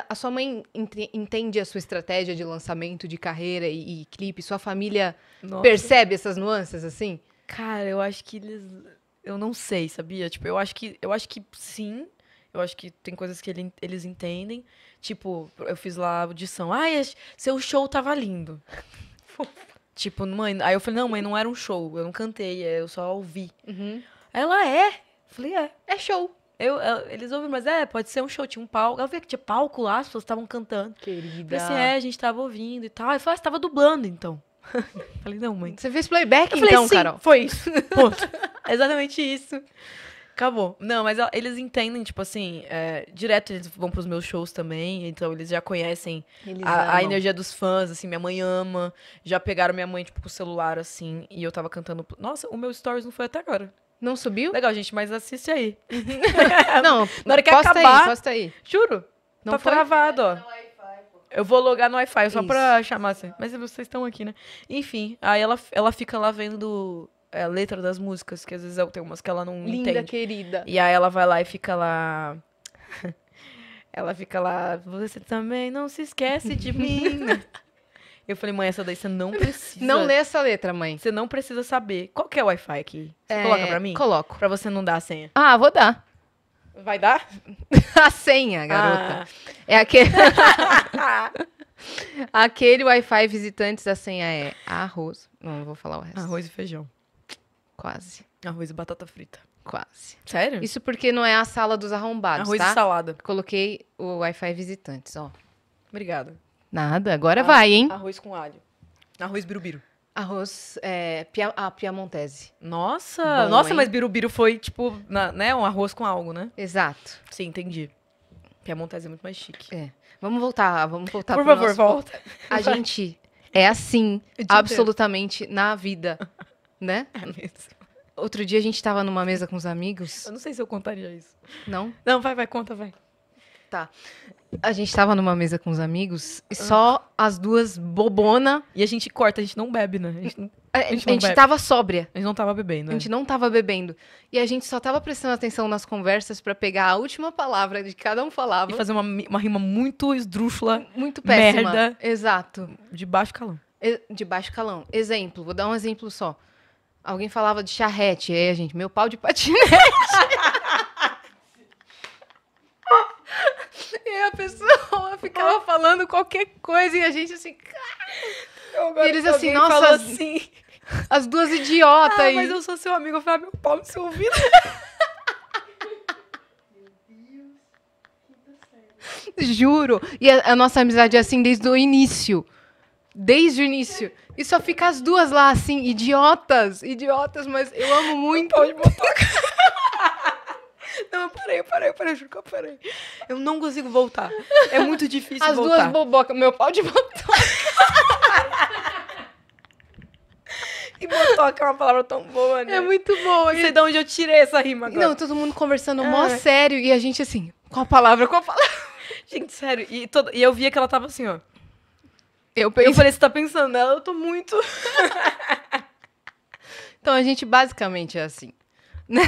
A sua mãe entende a sua estratégia de lançamento de carreira e clipe? Sua família Nossa. percebe essas nuances, assim? Cara, eu acho que eles. Eu não sei, sabia? Tipo, eu acho que sim. Eu acho que tem coisas que eles entendem. Tipo, eu fiz lá a audição. Ai, seu show tava lindo. Tipo, mãe. Aí eu falei, não, mãe, não era um show. Eu não cantei, eu só ouvi. Uhum. Ela é. Falei, é. É show. Eles ouvem, mas pode ser um show, tinha um palco. Eu vi que tinha palco lá, as pessoas estavam cantando. Querida. Falei assim, a gente tava ouvindo e tal. Aí falei, você tava dublando, então. Falei, não, mãe. Você fez playback, Eu falei, então, sim, Carol? foi isso. Ponto. É exatamente isso. Acabou. Não, mas eles entendem, tipo assim, direto eles vão pros meus shows também, então eles já conhecem Eles a amam. energia dos fãs, assim, minha mãe ama. Já pegaram minha mãe, tipo, com o celular, assim, e eu tava cantando. Nossa, o meu stories não foi até agora. Não subiu? Legal, gente, mas assiste aí. Não, Na hora que posta acabar, aí, posta aí. juro, Não tá foi? travado, ó. Eu vou logar no Wi-Fi só Isso. pra chamar assim. Mas vocês estão aqui, né? Enfim, aí ela fica lá vendo a letra das músicas, que às vezes tem umas que ela não Linda, entende. querida. E aí ela vai lá e fica lá. Ela fica lá, você também não se esquece de mim. Eu falei, mãe, essa daí você não precisa. Não lê essa letra, mãe. Você não precisa saber. Qual que é o Wi-Fi aqui? Você coloca pra mim? Coloco. Pra você não dar a senha. Ah, vou dar. Vai dar? A senha, garota. É aquele... Aquele Wi-Fi visitantes, a senha é arroz. Não vou falar o resto. Arroz e feijão. Quase. Arroz e batata frita. Quase. Sério? Isso porque não é a sala dos arrombados, Arroz tá? e salada. Coloquei o Wi-Fi visitantes, ó. Obrigada. Nada, agora vai, hein? Arroz com alho. Arroz birubiru. Arroz piamontese. Nossa, Bom, nossa, hein? mas birubiru foi, tipo, né, um arroz com algo, né? Exato. Sim, entendi. Piemontese é muito mais chique. É. Vamos voltar Por pro favor, nosso... volta. A gente é assim, O dia absolutamente, na vida, né? É mesmo. Outro dia a gente tava numa mesa com os amigos. Eu não sei se eu contaria isso. Não? Não, vai, conta, vai. Tá. A gente tava numa mesa com os amigos e só as duas bobona. E a gente corta, a gente não bebe, né? A gente não, A gente não gente bebe. tava sóbria. a gente não tava bebendo, A né? gente não tava bebendo. E a gente só tava prestando atenção nas conversas pra pegar a última palavra de que cada um falava. E fazer uma rima muito esdrúxula, Muito péssima. merda. Exato. de baixo calão. De baixo calão. Exemplo, vou dar um exemplo só. Alguém falava de charrete, aí a gente, meu pau de patinete. E aí a pessoa ficava falando qualquer coisa e a gente assim, E eles assim, nossa, Falou as- assim, as duas idiotas aí. mas eu sou seu amigo. Eu falei, meu pau no seu ouvido. Juro. E a nossa amizade é assim desde o início. Desde o início. E só fica as duas lá, assim, idiotas. Idiotas, mas eu amo muito. Pau de motoca. Não, eu parei, juro que eu parei. Eu não consigo voltar. É muito difícil As voltar. duas bobocas. Meu pau de motoca. E motoca é uma palavra tão boa, né? É muito boa. Não sei de onde eu tirei essa rima agora. Não, todo mundo conversando mó sério. E a gente assim, qual palavra, qual palavra? Gente, sério. E eu via que ela tava assim, ó. Eu Eu pensei. falei, você tá pensando nela? Eu tô muito... Então a gente basicamente é assim. Né?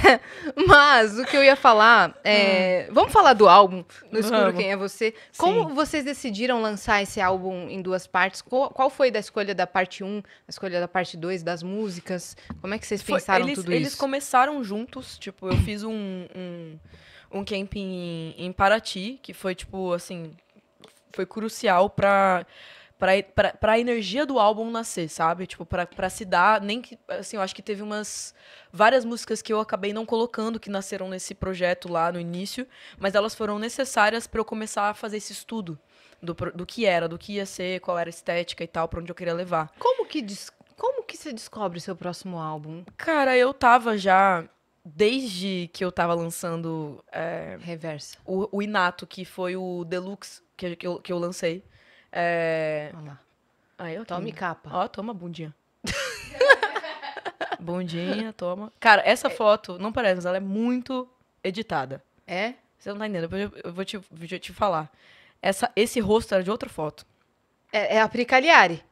Mas o que eu ia falar é. Vamos falar do álbum No Escuro Vamos. Quem é Você? Como Sim. vocês decidiram lançar esse álbum em duas partes? Qual foi da escolha da parte 1, a escolha da parte 2, das músicas? Como é que vocês pensaram tudo Eles isso? começaram juntos, tipo, eu fiz um camping em Paraty, que foi, tipo, assim, foi crucial pra energia do álbum nascer, sabe? Tipo, pra se dar, nem que, assim, eu acho que teve várias músicas que eu acabei não colocando, que nasceram nesse projeto lá no início, mas elas foram necessárias pra eu começar a fazer esse estudo do que era, do que ia ser, qual era a estética e tal, pra onde eu queria levar. Como que você descobre o seu próximo álbum? Cara, eu tava já, desde que eu tava lançando Reversa. o Inato, que foi o Deluxe que eu lancei. Olha lá. Aí, ó, Tome capa. Ó, toma, bundinha. Bundinha, toma. Cara, essa foto, não parece, mas ela é muito editada. É? Você não tá entendendo, depois eu vou te falar. Esse rosto era de outra foto. É a Pri Cagliari.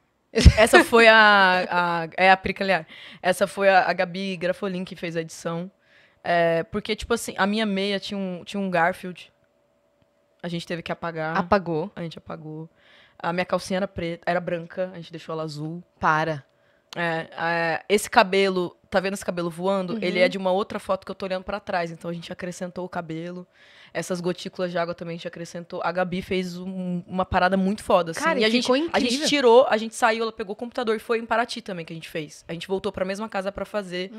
Essa foi a Pri Cagliari. Essa foi a Gabi Grafolin que fez a edição. Porque, tipo assim, a minha meia tinha um Garfield. A gente teve que apagar. Apagou. A gente apagou. A minha calcinha era preta, era branca, a gente deixou ela azul. Para. Esse cabelo, tá vendo esse cabelo voando? Uhum. Ele é de uma outra foto que eu tô olhando pra trás, então a gente acrescentou o cabelo. Essas gotículas de água também a gente acrescentou. A Gabi fez uma parada muito foda, assim. Cara, e e ficou a gente incrível. tirou, a gente saiu, ela pegou o computador e foi em Paraty também que a gente fez. A gente voltou pra mesma casa pra fazer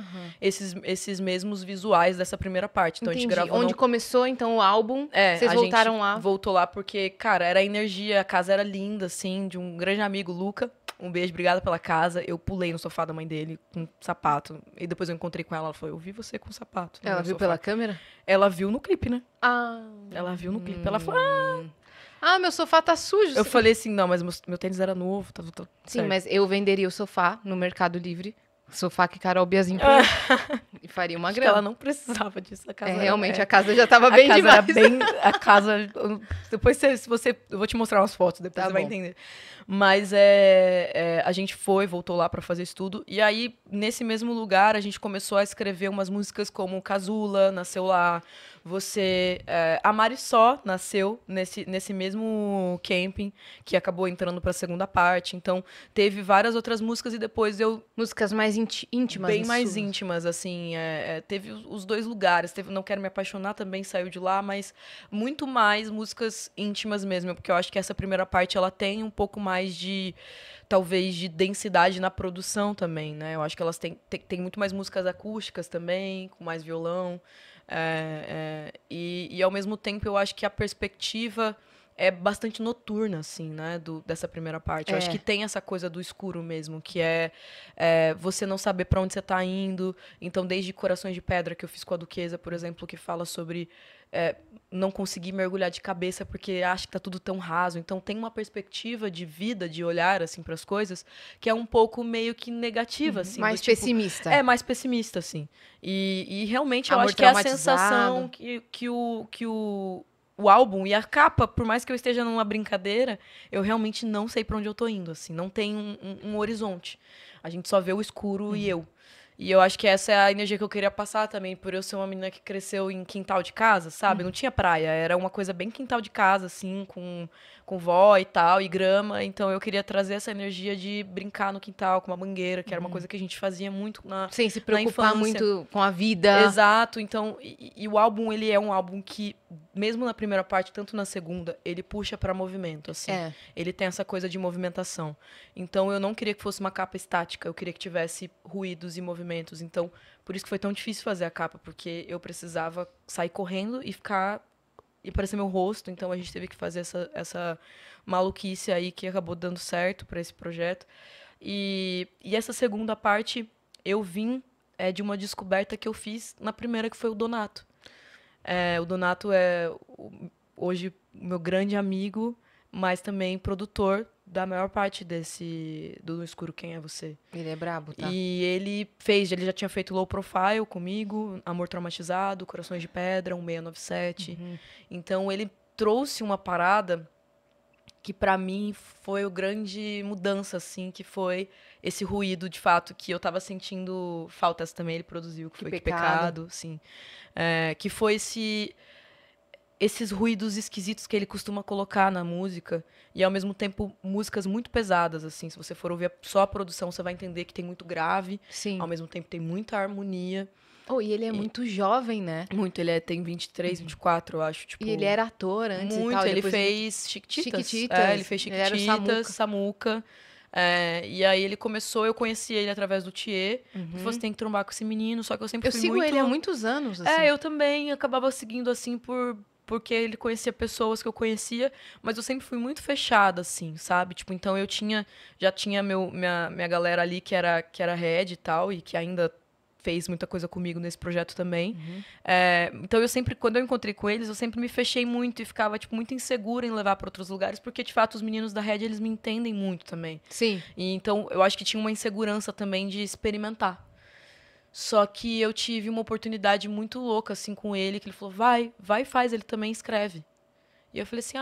esses mesmos visuais dessa primeira parte. Então a gente Entendi. gravou Onde começou, então, o álbum, vocês a voltaram gente lá. voltou lá porque, cara, era a energia, a casa era linda, assim, de um grande amigo, Luca. Um beijo, obrigada pela casa. Eu pulei no sofá da mãe dele com sapato. E depois eu encontrei com ela, ela falou, eu vi você com sapato. no Ela meu viu sofá." pela câmera? Ela viu no clipe, né? Ah. Ela viu no clipe. Ela falou, Meu sofá tá sujo. Eu falei assim, não, mas meu tênis era novo, tá Sim, certo. mas eu venderia o sofá no Mercado Livre. Sofá que Carol Biazin põe. E faria uma Acho que grana. ela não precisava disso. A casa Realmente, a casa já tava bem a casa demais. era bem. A casa. Depois, se você. Eu vou te mostrar umas fotos, depois Tá você vai bom. entender. Mas a gente voltou lá pra fazer estudo. E aí, nesse mesmo lugar, a gente começou a escrever umas músicas como Casula, nasceu lá. A Marisó nasceu nesse mesmo camping, que acabou entrando pra segunda parte. Então, teve várias outras músicas e depois Músicas mais íntimas. bem mais suas. íntimas, assim. Teve os dois lugares. Teve Não Quero Me Apaixonar, também saiu de lá, mas muito mais músicas íntimas mesmo, porque eu acho que essa primeira parte ela tem um pouco mais de, talvez, de densidade na produção também, né? Eu acho que elas têm muito mais músicas acústicas também, com mais violão. E ao mesmo tempo eu acho que a perspectiva é bastante noturna, assim, né, dessa primeira parte. Eu acho que tem essa coisa do escuro mesmo, que é você não saber pra onde você tá indo. Então, desde Corações de Pedra, que eu fiz com a Duquesa, por exemplo, que fala sobre não conseguir mergulhar de cabeça porque acha que tá tudo tão raso. Então, tem uma perspectiva de vida, de olhar, assim, pras coisas, que é um pouco meio que negativa, assim. Mais do tipo, pessimista. mais pessimista, assim. E realmente eu Amor acho que é a traumatizado. sensação que o álbum e a capa, por mais que eu esteja numa brincadeira, eu realmente não sei pra onde eu tô indo, assim. Não tem um horizonte. A gente só vê o escuro e eu. E eu acho que essa é a energia que eu queria passar também, por eu ser uma menina que cresceu em quintal de casa, sabe? Não tinha praia, era uma coisa bem quintal de casa, assim, com vó e tal, e grama. Então eu queria trazer essa energia de brincar no quintal com uma mangueira, que era uma coisa que a gente fazia muito Sem se na preocupar infância. muito com a vida. Exato, então, e o álbum, ele é um álbum que, mesmo na primeira parte, tanto na segunda, ele puxa pra movimento, assim. Ele tem essa coisa de movimentação. Então, eu não queria que fosse uma capa estática, eu queria que tivesse ruídos e movimentos. Então, por isso que foi tão difícil fazer a capa, porque eu precisava sair correndo e parecer meu rosto, então a gente teve que fazer essa maluquice aí que acabou dando certo pra esse projeto. E essa segunda parte, eu vim de uma descoberta que eu fiz na primeira, que foi o Donato. O Donato hoje o meu grande amigo, mas também produtor da maior parte do No Escuro Quem É Você. Ele é brabo, tá? E ele já tinha feito Low Profile comigo, Amor Traumatizado, Corações de Pedra, 1697. Então ele trouxe uma parada que pra mim foi o grande mudança, assim, que foi esse ruído, de fato, que eu tava sentindo faltas também, ele produziu, que foi Que Pecado, sim. Que foi esses ruídos esquisitos que ele costuma colocar na música, e ao mesmo tempo músicas muito pesadas, assim. Se você for ouvir só a produção, você vai entender que tem muito grave, Sim. ao mesmo tempo tem muita harmonia. E ele é muito jovem, né? Muito, ele tem 23, 24, eu acho. Tipo, E ele era ator antes muito, e tal. Ele fez Chiquititas. Chiquititas. Ele fez Ele era o Chiquititas, Samuca. E aí ele começou, eu conheci ele através do Thier. Você tem que trombar com esse menino, só que eu sempre fui sigo ele há muitos anos, assim. eu também acabava seguindo, assim, porque ele conhecia pessoas que eu conhecia, mas eu sempre fui muito fechada, assim, sabe? Tipo, então já tinha minha galera ali que era head e tal, e que ainda fez muita coisa comigo nesse projeto também. Então eu sempre, quando eu encontrei com eles, eu sempre me fechei muito e ficava, tipo, muito insegura em levar para outros lugares, porque, de fato, os meninos da Red, eles me entendem muito também. Sim. E então eu acho que tinha uma insegurança também de experimentar. Só que eu tive uma oportunidade muito louca, assim, com ele, que ele falou, vai e faz, ele também escreve. E eu falei assim,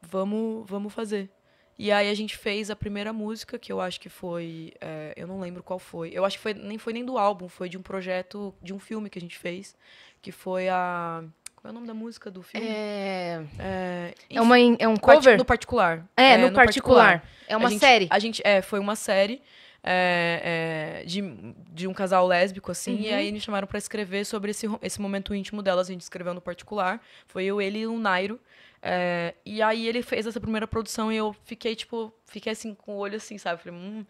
vamos fazer. E aí a gente fez a primeira música, que eu acho que foi, eu não lembro qual foi. Eu acho que nem foi nem do álbum, foi de um projeto, de um filme que a gente fez, que foi Qual é o nome da música do filme? É um cover? No particular. No particular. É uma série. Foi uma série de um casal lésbico, assim, e aí me chamaram pra escrever sobre esse momento íntimo delas. A gente escreveu no particular. Foi eu, ele e o Nairo. E aí ele fez essa primeira produção e eu fiquei assim, com o olho assim, sabe? Falei,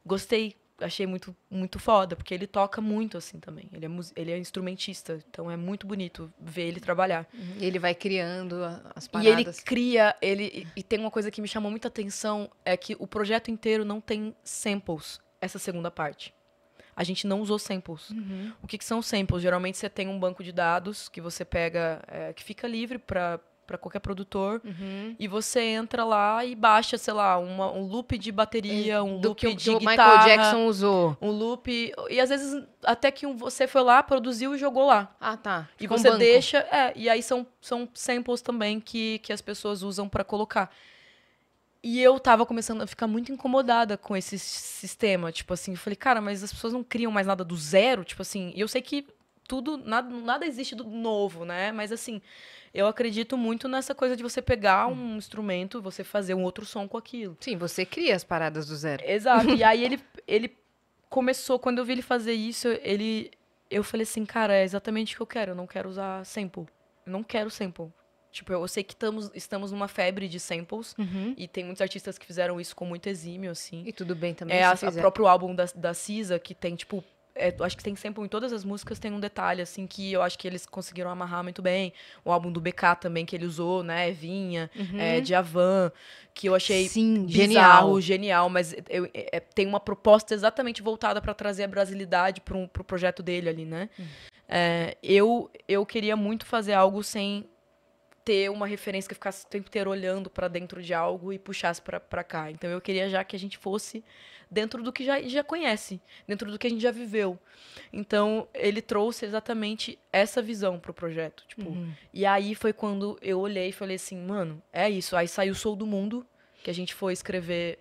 gostei. Achei muito, muito foda, porque ele toca muito, assim, também. Ele é instrumentista, então é muito bonito ver ele trabalhar. E ele vai criando as paradas. E ele cria, e tem uma coisa que me chamou muita atenção, é que o projeto inteiro não tem samples, essa segunda parte. A gente não usou samples. O que são samples? Geralmente você tem um banco de dados que você pega, que fica livre para qualquer produtor, e você entra lá e baixa, sei lá, um loop de bateria, um loop de guitarra. Michael Jackson usou. Um loop, e às vezes até que você foi lá, produziu e jogou lá. Ah, tá. E você deixa, e aí são samples também que as pessoas usam pra colocar. E eu tava começando a ficar muito incomodada com esse sistema, tipo assim, eu falei, cara, mas as pessoas não criam mais nada do zero, tipo assim, e eu sei que nada existe do novo, né? Mas assim, eu acredito muito nessa coisa de você pegar um instrumento, você fazer um outro som com aquilo. Sim, você cria as paradas do zero. Exato. E aí ele começou, quando eu vi ele fazer isso, eu falei assim, cara, é exatamente o que eu quero. Eu não quero usar sample. Eu não quero sample. Tipo, eu sei que estamos numa febre de samples. E tem muitos artistas que fizeram isso com muito exímio, assim. E tudo bem também o próprio álbum da Cisa, que tem, tipo... acho que tem sample em todas as músicas, tem um detalhe, assim, que eu acho que eles conseguiram amarrar muito bem. O álbum do BK também, que ele usou, né? Vinha, Djavan, que eu achei bizarro, genial. Mas tem uma proposta exatamente voltada para trazer a brasilidade pro projeto dele ali, né? Eu queria muito fazer algo sem ter uma referência que eu ficasse o tempo inteiro olhando para dentro de algo e puxasse para cá. Então eu queria já que a gente fosse dentro do que já conhece, dentro do que a gente já viveu. Então ele trouxe exatamente essa visão pro projeto, tipo. E aí foi quando eu olhei e falei assim, mano, é isso. Aí saiu Sou do Mundo, que a gente foi escrever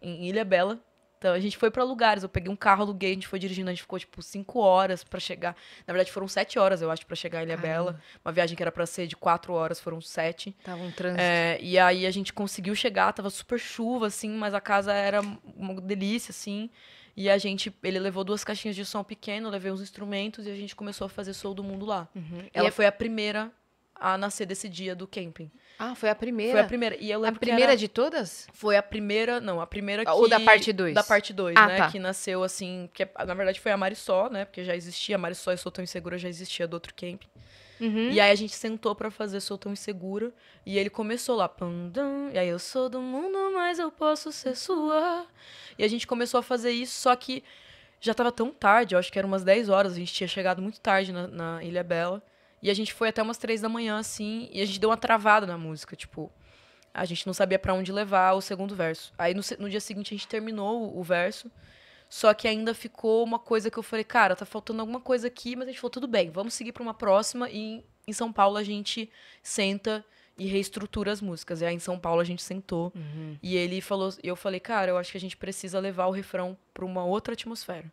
em Ilhabela. Então, a gente foi pra lugares. Eu peguei um carro, aluguei, a gente foi dirigindo. A gente ficou, 5 horas pra chegar. Na verdade, foram 7 horas, eu acho, pra chegar em Ilhabela. Uma viagem que era pra ser de 4 horas, foram 7. Tava um trânsito. E aí, a gente conseguiu chegar. Tava super chuva, assim, mas a casa era uma delícia, assim. E ele levou 2 caixinhas de som pequeno, levei uns instrumentos e a gente começou a fazer Sou do Mundo lá. Ela foi a primeira a nascer desse dia do camping. Ah, foi a primeira? Foi a primeira. E eu lembro a primeira de todas? Foi a primeira, não, a primeira que... Ou da parte 2? Da parte 2, né? Tá. Que nasceu, assim, que na verdade foi a Marisol, né? Porque já existia, a Marisol e Sou Tão Insegura já existia do outro camping. E aí a gente sentou pra fazer Sou Tão Insegura, e ele começou lá, e aí eu sou do mundo, mas eu posso ser sua. E a gente começou a fazer isso, só que já tava tão tarde, eu acho que eram umas 10 horas, a gente tinha chegado muito tarde na Ilhabela. E a gente foi até umas 3 da manhã, assim, e a gente deu uma travada na música, tipo... A gente não sabia pra onde levar o segundo verso. Aí, no dia seguinte, a gente terminou o verso, só que ainda ficou uma coisa que eu falei, cara, tá faltando alguma coisa aqui, mas a gente falou, tudo bem, vamos seguir pra uma próxima, e em São Paulo a gente senta e reestrutura as músicas. E aí, em São Paulo, a gente sentou, e ele falou, e eu falei, cara, eu acho que a gente precisa levar o refrão pra uma outra atmosfera.